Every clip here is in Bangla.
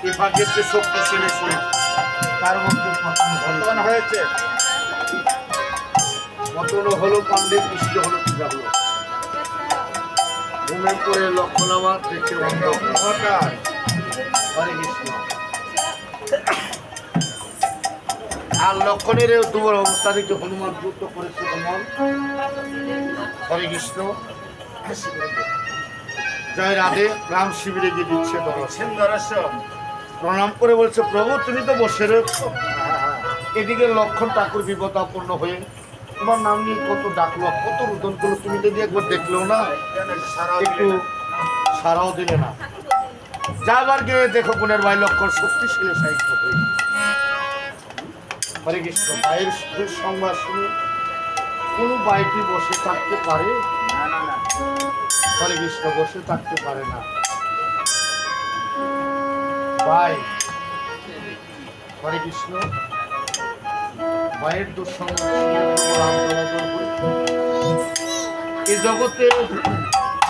এই ভাগ্যের যে শক্তিশালী শরীর তার মধ্যে পতন হয়েছে। পতন হলো পাণ্ডে, বৃষ্টি হলো পূজা হলো। ঘুমে পড়ে লক্ষ্মণামা দেখে অন্ধকার। হরে কৃষ্ণ। আর লক্ষণের দুবার অবস্থা দেখে হনুমান দ্রুত করেছে হনুমান। হরে কৃষ্ণ। জয় রাধে। রাম শিবিরে গিয়ে দিচ্ছে দর্শন। প্রণাম করে বলছে, প্রভু তুমি তো বসে রয়েছ, এদিকে লক্ষণ ঠাকুর বিপদাপন্ন হয়ে তোমার নাম নিয়ে কত ডাকলো, কত রুদন করলো, তুমি যদি একবার দেখলেও না, একটু সারাও দিলে না। যাবার গিয়ে দেখো গুণের ভাই লক্ষণ শক্তিশালী সাহিত্য হয়েছে। হরে কৃষ্ণ। ভাইয়ের দুঃসংবাদ শুনে কোনো ভাইটি বসে থাকতে পারে না। হরে কৃষ্ণ। বসে থাকতে পারে না ভাই। হরে কৃষ্ণ। ভাইয়ের দুঃসংবাদ এই জগতে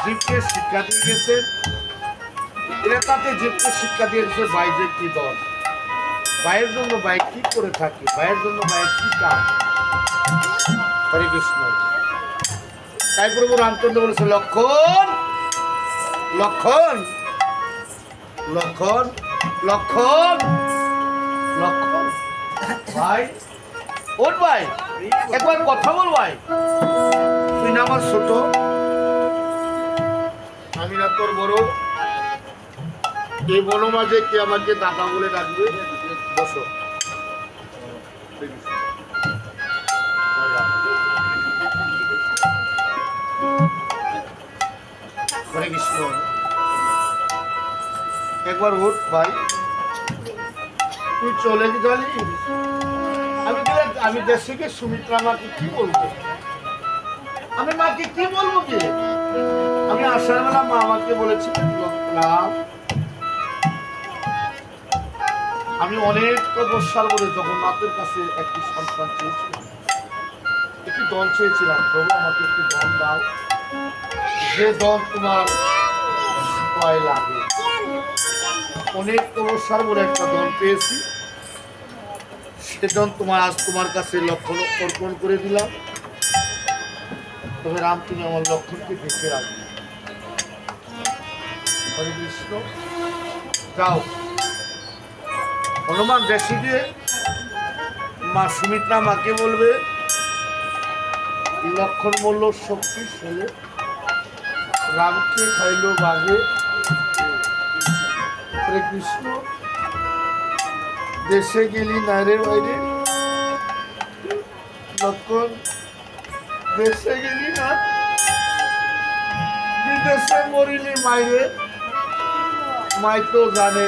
জীবকে শিক্ষা দিয়ে গেছে, এরা তাতে জীবকে শিক্ষা দিয়ে গেছে ভাইদের কি দল, ভাইয়ের জন্য ভাই কি করে থাকে, ভাইয়ের জন্য ভাইয়ের কি কাজ। হরে কৃষ্ণ। তাই প্রভু রামচন্দ্র বলেছে, লক্ষণ লক্ষণ লক্ষণ লক্ষণ লক্ষণ। ভাই ওর ভাই একবার কথা বল ভাই, তুই না আমার ছোট, আমি না তোর বড়, এই বড় মাঝে কে আমাকে দাদা বলে ডাকবে? বসো। হরে কৃষ্ণ। একবার উঠ ভাই, তুই চলে গেলি, আমি দেশে গিয়ে সুমিত্রা মাকে কি বলবো, আমি মাকে কি বলবো কি? আমি আসার বেলা মা আমাকে বলেছি, আমি অনেক বৎসর বলে জগন্নাথের কাছে একটি সন্তান চেয়েছিলাম, একটি দল চেয়েছিলাম, প্রভু আমাকে একটি দল দাও, যে দল তোমার ভয় লাগে। অনেক বৎসর বলে একটা দল পেয়েছি, সেজন তোমার আজ তোমার কাছে লক্ষণ অর্পণ করে দিলাম। তবে রাম তুমি আমার লক্ষণকে দেখে রাখবে। হরে কৃষ্ণ। যাও। হনুমান দেশে গিয়ে মা সুমিত্রা মাকে বলবে, লক্ষণ বলল শক্তি ছেলে, রামকে খাইল বাঘে। হরে কৃষ্ণ। দেশে গেলি নাইরে বাইরে, লক্ষণ দেশে গেলি না, বিদেশে মরিলি মাইরে, মাই তো জানে